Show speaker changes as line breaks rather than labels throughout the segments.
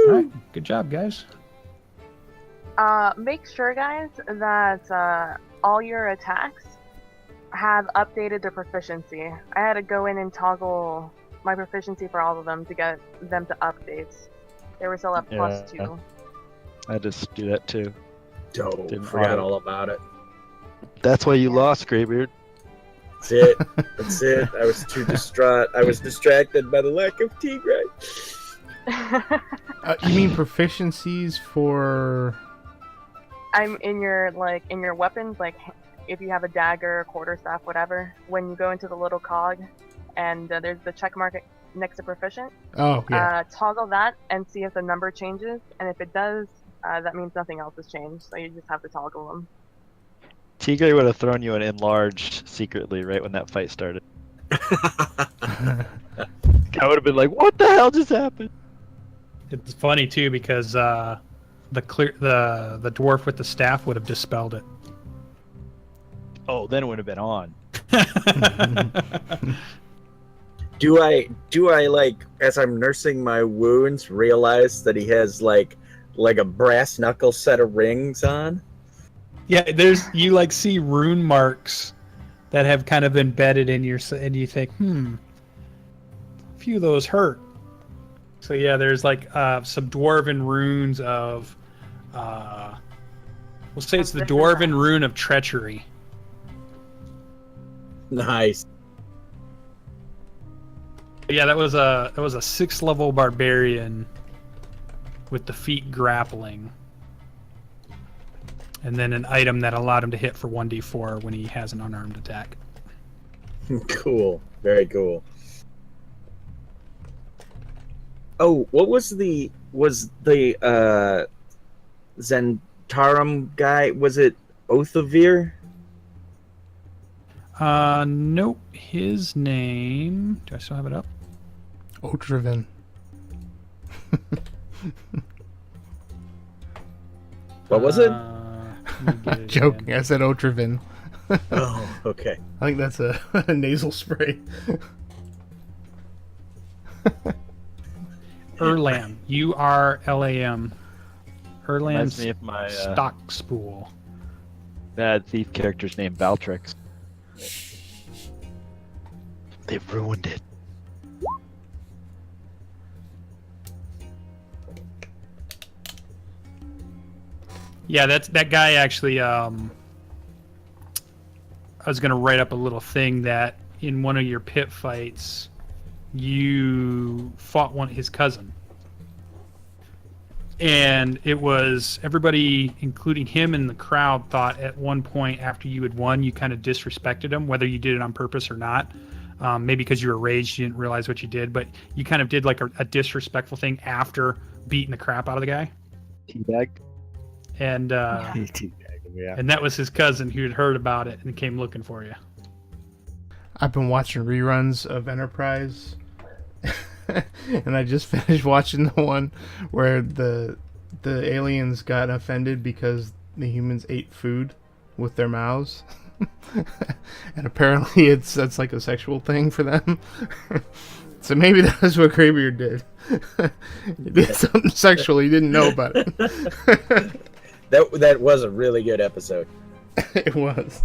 All right, good job, guys.
Make sure, guys, that all your attacks have updated their proficiency. I had to go in and toggle my proficiency for all of them to get them to updates. They were still at +2.
I just do that too.
Dope. Forgot all about it.
That's why you lost, Greybeard.
That's it. That's it. I was too distraught. I was distracted by the lack of tea, right?
You mean proficiencies for?
I'm in your weapons, like if you have a dagger, quarterstaff, whatever. When you go into the little cog, and there's the check mark next to proficient.
Oh yeah.
Toggle that and see if the number changes, and if it does, that means nothing else has changed. So you just have to toggle them.
Tigray would have thrown you an enlarged secretly right when that fight started. I would have been like, "What the hell just happened?"
It's funny too because the dwarf with the staff would have dispelled it.
Oh, then it would have been on.
Do I like, as I'm nursing my wounds, realize that he has like a brass knuckle set of rings on?
Yeah, you like see rune marks that have kind of embedded in your, and you think, a few of those hurt. So yeah, there's like some dwarven runes of, we'll say it's the dwarven rune of treachery.
Nice.
Yeah, that was a 6th level barbarian with the feet grappling. And then an item that allowed him to hit for 1d4 when he has an unarmed attack.
Cool. Very cool. Oh, what was the Zentarum guy? Was it Othavir?
Nope. His name. Do I still have it up?
Otriven.
What was it?
Joking.
Again.
I said Otriven.
Oh, okay.
I think that's a nasal spray.
Erlam. URLAM.
Reminds
Erlam's
me of my
stock spool.
bad thief character's name, Valtrix. They've ruined it.
Yeah, that guy actually. I was gonna write up a little thing that in one of your pit fights, you fought his cousin, and it was everybody, including him and the crowd, thought at one point after you had won, you kind of disrespected him, whether you did it on purpose or not. Maybe because you were raged, you didn't realize what you did, but you kind of did like a disrespectful thing after beating the crap out of the guy.
Teabag?
And
Yeah.
and that was his cousin who had heard about it and came looking for you.
I've been watching reruns of Enterprise, and I just finished watching the one where the aliens got offended because the humans ate food with their mouths, and apparently that's like a sexual thing for them. So maybe that's what Greybeard did. He did something sexual he didn't know about it.
That was a really good episode.
It was.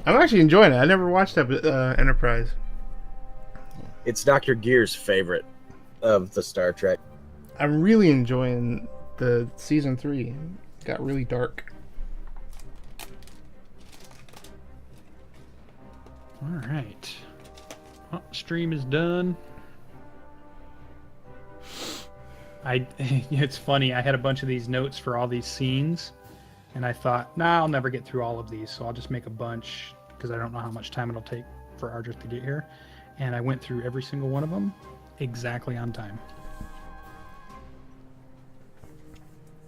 I'm actually enjoying it. I never watched Enterprise.
It's Dr. Gear's favorite of the Star Trek.
I'm really enjoying the season 3. It got really dark.
All right. Well, stream is done. It's funny. I had a bunch of these notes for all these scenes, and I thought, nah, I'll never get through all of these, so I'll just make a bunch because I don't know how much time it'll take for Ardreth to get here. And I went through every single one of them exactly on time.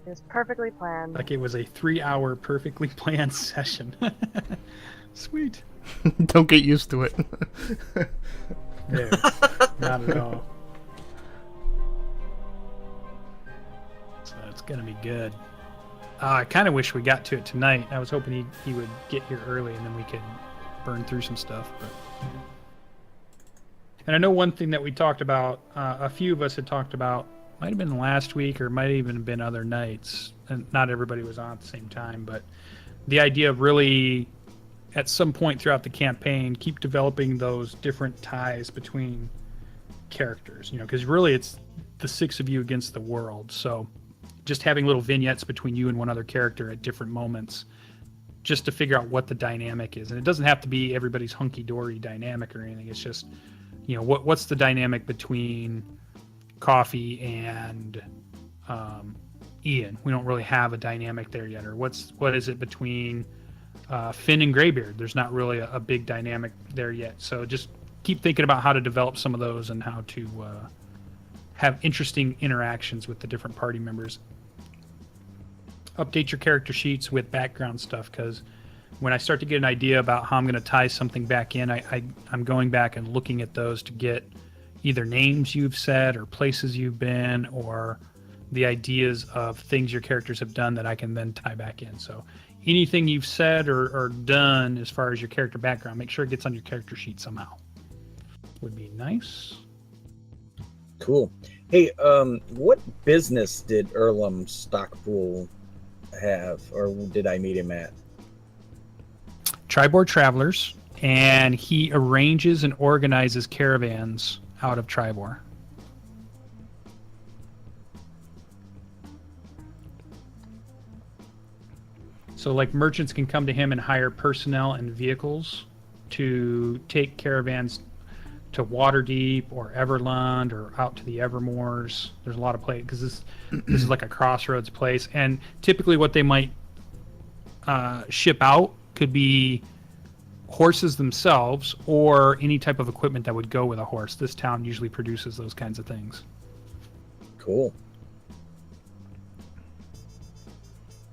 It was perfectly planned.
Like it was a 3-hour perfectly planned session. Sweet.
Don't get used to it.
No, not at all. So it's gonna be good. I kind of wish we got to it tonight. I was hoping he would get here early and then we could burn through some stuff. But and I know one thing that we talked about, a few of us had talked about might have been last week or might have even been other nights, and not everybody was on at the same time, but the idea of really at some point throughout the campaign keep developing those different ties between characters, because really it's the 6 of you against the world. So just having little vignettes between you and one other character at different moments just to figure out what the dynamic is. And it doesn't have to be everybody's hunky-dory dynamic or anything. It's just, what's the dynamic between Coffee and Ian? We don't really have a dynamic there yet. Or what is it between Finn and Greybeard? There's not really a big dynamic there yet. So just keep thinking about how to develop some of those and how to have interesting interactions with the different party members. Update your character sheets with background stuff, because when I start to get an idea about how I'm going to tie something back in, I'm going back and looking at those to get either names you've said or places you've been or the ideas of things your characters have done that I can then tie back in. So anything you've said or done as far as your character background, make sure it gets on your character sheet somehow. Would be nice.
Cool. Hey, what business did Earlham Stockpool have, or did I meet him at?
Triboar Travelers, and he arranges and organizes caravans out of Triboar. So like merchants can come to him and hire personnel and vehicles to take caravans to Waterdeep or Everlund or out to the Evermoors. There's a lot of play because this is like a crossroads place, and typically what they might ship out could be horses themselves or any type of equipment that would go with a horse. This town usually produces those kinds of things.
Cool.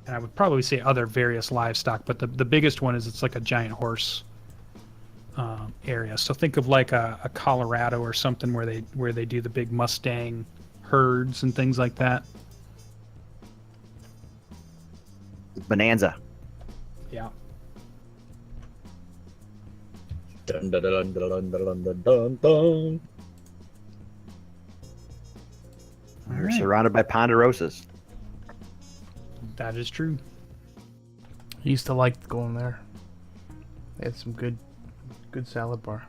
And I would probably say other various livestock, but the biggest one is it's like a giant horse area. So think of like a Colorado or something where they do the big Mustang herds and things like that.
Bonanza.
Yeah.
Dun, dun, dun, dun, dun, dun, dun, dun, dun.
We're
right.
surrounded by ponderosas.
That is true.
I used to like going there. They had some good salad bar.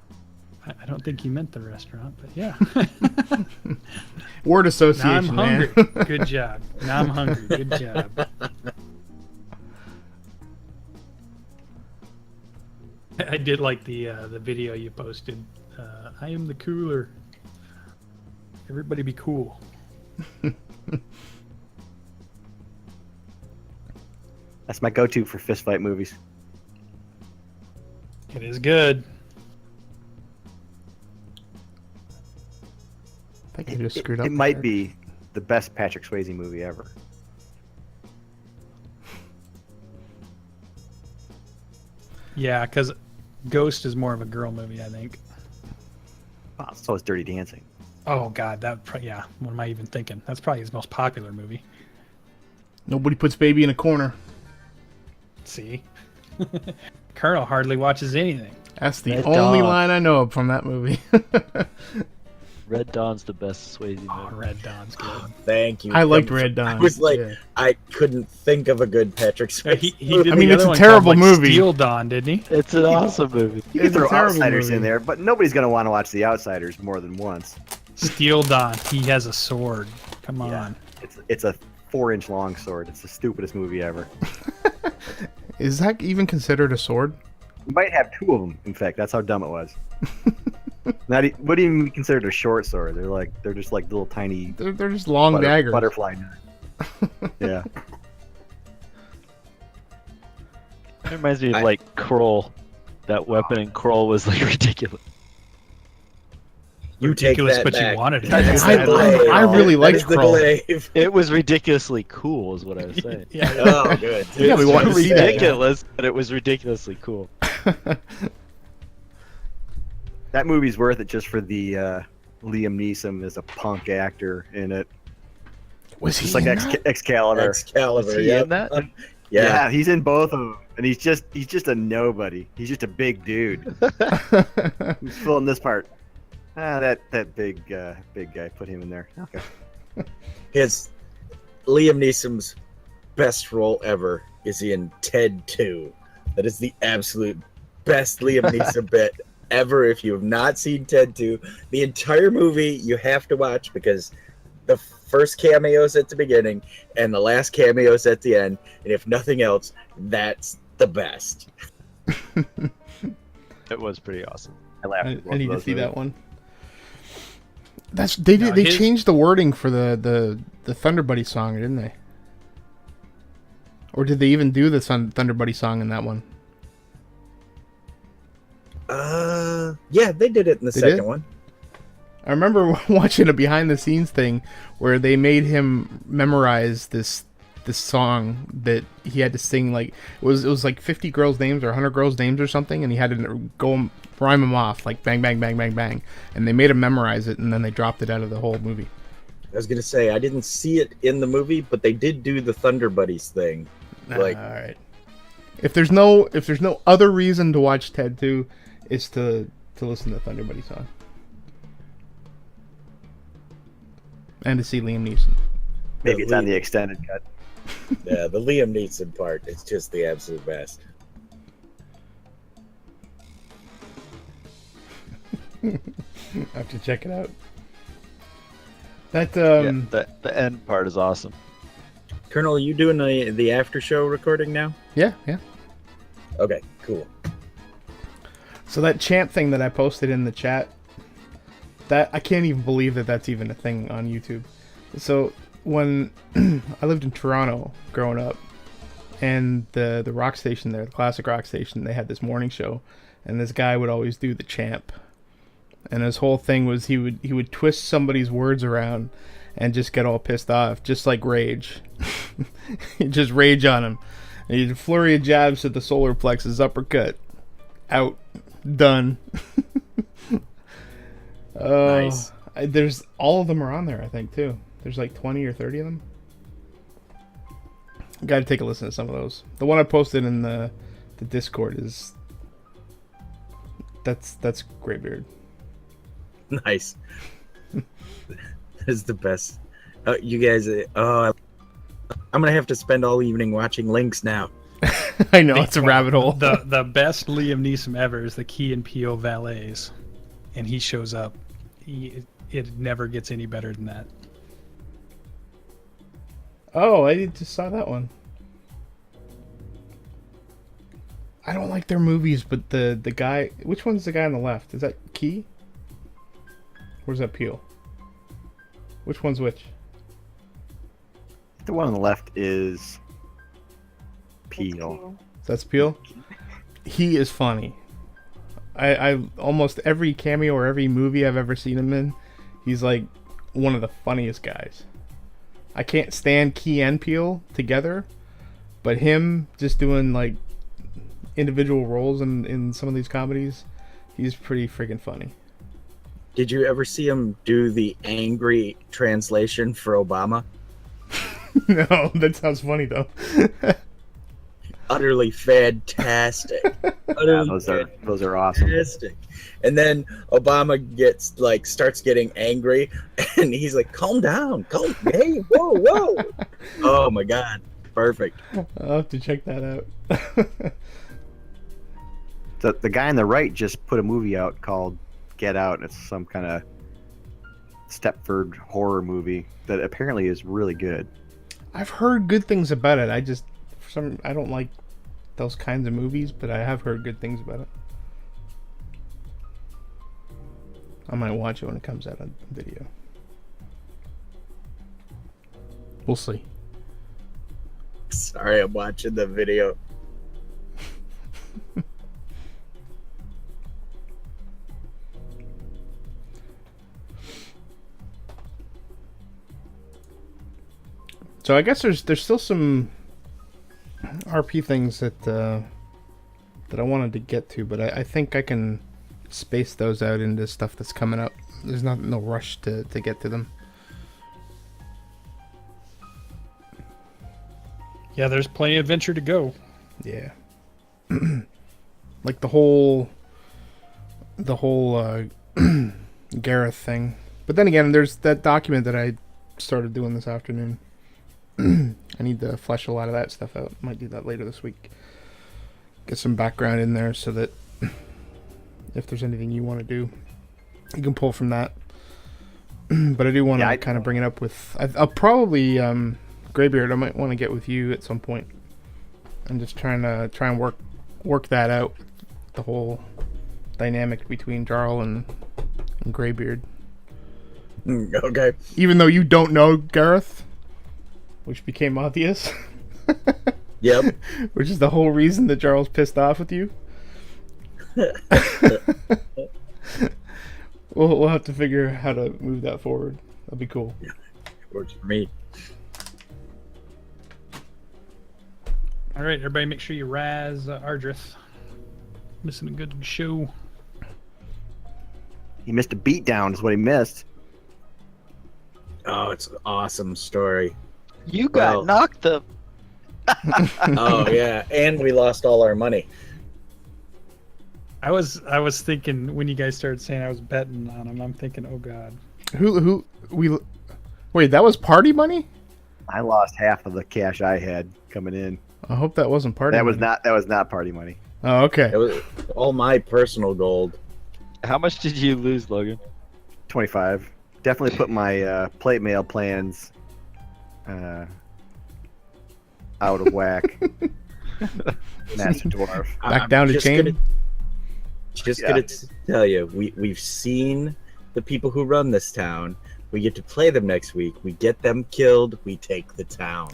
I don't think you meant the restaurant, but yeah.
Word
Now
association,
I'm hungry.
man.
Good job. Now I'm hungry. Good job. I did like the video you posted. I am the cooler. Everybody be cool.
That's my go-to for fistfight movies.
It is good.
I think I just screwed up.
It might be the best Patrick Swayze movie ever.
Yeah, because Ghost is more of a girl movie, I think.
Wow, so is Dirty Dancing.
Oh God, yeah. What am I even thinking? That's probably his most popular movie.
Nobody puts baby in a corner.
See, Kerrnel hardly watches anything.
That's the
Red
only
Dawn.
line I know of from that movie.
Red Dawn's the best Swayze
Oh,
movie.
Red Dawn's good.
Thank you.
I liked Red Dawn.
I was like,
yeah.
I couldn't think of a good Patrick
Yeah,
Swayze.
he did
I mean,
the
it's
other
a
one
terrible
called, like,
movie.
Steel Dawn, didn't he?
It's an awesome movie.
You can
It's a
throw
terrible
Outsiders
movie.
in there, but nobody's going to want to watch The Outsiders more than once.
Steel Dawn. He has a sword. Come on.
It's a 4-inch long sword. It's the stupidest movie ever.
Is that even considered a sword?
You might have 2 of them. In fact, that's how dumb it was. What do you even consider a short sword? They're just like little tiny
They're just long daggers.
butterfly knives. Yeah.
It reminds me of like Kroll. That weapon in Kroll was like ridiculous.
You take
Ridiculous,
that
but
back.
you wanted it.
That is
I-
the glaive.
I really
That
liked
is the
Kroll.
glaive.
It was ridiculously cool, is what I was saying.
Yeah.
Oh, good.
Yeah, we want to see that.
ridiculous, but it was ridiculously cool.
That movie's worth it just for the Liam Neeson as a punk actor in it.
Was he
Just like
in that?
Excalibur.
Excalibur.
Is he
yeah.
in that?
Yeah.
He's in both of them, and he's just a nobody. He's just a big dude. Who's filling this part? That big guy. Put him in there. Okay.
His Liam Neeson's best role ever is in Ted 2. That is the absolute best Liam Neeson bit ever. If you have not seen Ted 2, the entire movie you have to watch because the first cameos at the beginning and the last cameos at the end, and if nothing else, that's the best.
It was pretty awesome.
I laughed.
I
at both
need
of
to
those
see
movies.
that one. They
No,
changed the wording for the Thunder Buddy song, didn't they? Or did they even do the Thunder Buddy song in that one?
Yeah, they did it in the
They
second
did?
one.
I remember watching a behind the scenes thing where they made him memorize this song that he had to sing. Like it was like 50 girls' names or 100 girls' names or something, and he had to go rhyme them off like bang bang bang bang bang, and they made him memorize it, and then they dropped it out of the whole movie.
I was gonna say I didn't see it in the movie, but they did do the Thunder Buddies thing. Like,
all right. If there's no other reason to watch Ted 2, it's to listen to the Thunder Buddy song and to see Liam Neeson.
Maybe it's on the extended cut.
yeah, the Liam Neeson part is just the absolute best.
I have to check it out. That
Yeah, the end part is awesome.
Colonel, are you doing the after show recording now?
yeah.
Okay, cool.
So that chant thing that I posted in the chat, that I can't even believe that that's even a thing on YouTube. So when I lived in Toronto growing up, and the rock station there, the classic rock station, they had this morning show, and this guy would always do the chant. And his whole thing was he would twist somebody's words around and just get all pissed off, just like Rage. He'd just rage on him. And he'd flurry of jabs to the solar plexus, uppercut. Out. Done.
Nice.
There's all of them are on there, I think, too. There's like 20 or 30 of them. Gotta take a listen to some of those. The one I posted in the Discord is that's Greybeard.
Nice. That's the best. You guys, I'm gonna have to spend all evening watching Lynx now.
I know, it's a rabbit hole.
The best Liam Neeson ever is the Key and Peele valets, and he shows up. It never gets any better than that.
Oh, I just saw that one. I don't like their movies, but the guy... Which one's the guy on the left? Is that Key? Or is that Peele? Which one's which?
The one on the left is Peel.
That's Peele? He is funny. I almost every cameo or every movie I've ever seen him in, he's like one of the funniest guys. I can't stand Key and Peele together, but him just doing like individual roles in some of these comedies, he's pretty freaking funny.
Did you ever see him do the angry translation for Obama?
No, that sounds funny though.
Utterly fantastic.
Yeah, those are awesome.
Fantastic. And then Obama starts getting angry, and he's like, "Calm down, hey, whoa." Oh my God, perfect.
I'll have to check that out.
The guy on the right just put a movie out called Get Out. It's some kind of Stepford horror movie that apparently is really good.
I've heard good things about it. I don't like those kinds of movies, but I have heard good things about it. I might watch it when it comes out on video. We'll see.
Sorry, I'm watching the video.
So I guess there's still some RP things that I wanted to get to, but I think I can space those out into stuff that's coming up. There's no rush to get to them.
Yeah, there's plenty of adventure to go.
Yeah. Like the whole Gareth thing. But then again, there's that document that I started doing this afternoon. I need to flesh a lot of that stuff out. Might do that later this week. Get some background in there so that if there's anything you want to do, you can pull from that. But I do want to kind of bring it up with... I'll probably... Greybeard, I might want to get with you at some point. I'm just trying and work that out. The whole dynamic between Jarral and Greybeard.
Okay.
Even though you don't know Gareth, which became obvious.
Yep.
Which is the whole reason that Jarral's pissed off with you. We'll have to figure out how to move that forward. That'd be cool.
Yeah, works for me.
All right, everybody, make sure you razz Ardreth. Missing a good show.
He missed a beatdown, is what he missed.
Oh, it's an awesome story.
You got knocked up.
Oh yeah, and we lost all our money.
I was thinking when you guys started saying I was betting on him, I'm thinking, oh god.
Wait, that was party money?
I lost half of the cash I had coming in.
I hope that wasn't party money.
That was not party money.
Oh, okay.
It was all my personal gold.
How much did you lose, Logan?
25. Definitely put my plate mail plans out of whack. Master Dwarf.
Back down to chain?
Gonna tell you, we've seen the people who run this town. We get to play them next week. We get them killed. We take the town.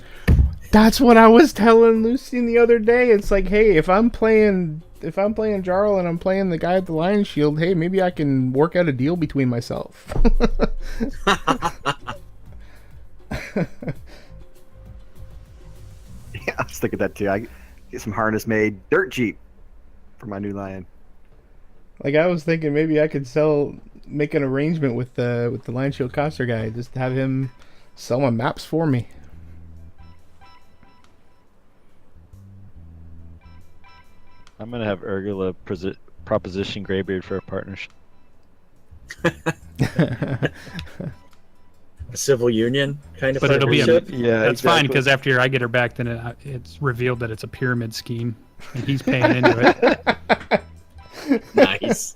That's what I was telling Lucien the other day. It's like, hey, if I'm playing Jarral and I'm playing the guy at the Lion Shield, hey, maybe I can work out a deal between myself.
Yeah, I was thinking that too. I get some harness made dirt cheap for my new lion.
Like I was thinking maybe I could make an arrangement with the Lion Shield Coster guy, just have him sell my maps for me.
I'm gonna have Urgula proposition Greybeard for a partnership.
A civil union kind of.
But it'll be
partnership?
Yeah,
that's fine
exactly.
because after I get her back, then it's revealed that it's a pyramid scheme, and he's paying into it.
Nice.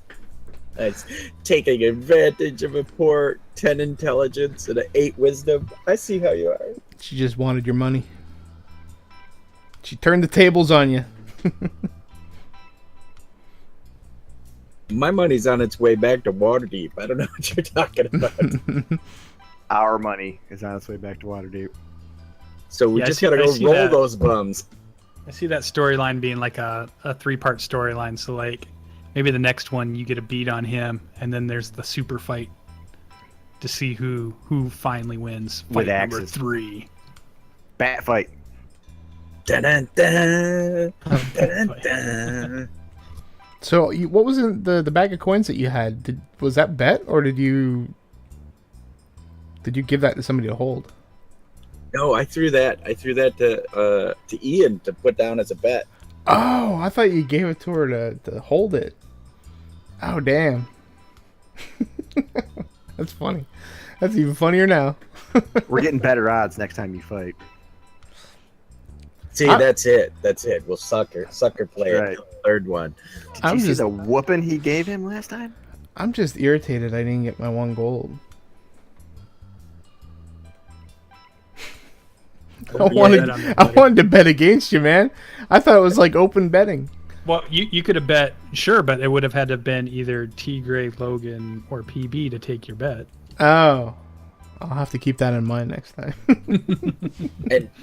Taking advantage of a poor 10 intelligence and an 8 wisdom. I see how you are.
She just wanted your money. She turned the tables on you.
My money's on its way back to Waterdeep. I don't know what you're talking about.
Our money is on its way back to Waterdeep.
So we just gotta go roll those bums.
I see that storyline being like a 3-part storyline. So like maybe the next one you get a beat on him, and then there's the super fight to see who finally wins. Fight
With
number
axes.
3.
Bat fight.
Dun, dun, dun, dun, dun.
So what was in the bag of coins that you had? Was that bet, or did you give that to somebody to hold?
No, I threw that to Ian to put down as a bet.
Oh, I thought you gave it to her to hold it. Oh, damn. That's funny. That's even funnier now.
We're getting better odds next time you fight.
See, that's it. We'll sucker play
Right.
it. Third one.
Did you see the whooping he gave him last time?
I'm just irritated I didn't get my 1 gold. I wanted to bet against you, man. I thought it was like open betting.
Well, you could have bet, sure, but it would have had to have been either T. Gray, Logan, or PB to take your bet.
Oh. I'll have to keep that in mind next time.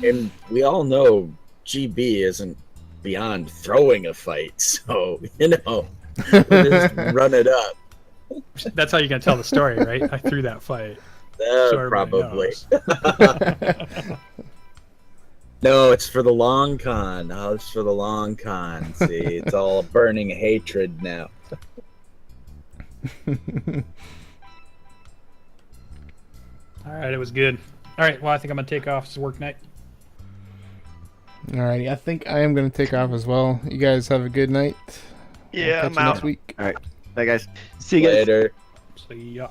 and we all know GB isn't beyond throwing a fight, so we'll just run it up.
That's how you're gonna tell the story, right? I threw that fight.
Probably. No, it's for the long con. Oh, it's for the long con. See, it's all burning hatred now.
All right, it was good. All right, well, I think I'm gonna take off. It's work night.
Alrighty, I think I am going to take off as well. You guys have a good night.
Yeah,
I'll catch
I'm
you
out.
next week.
All right. Bye, guys.
See you guys.
Later.
See ya.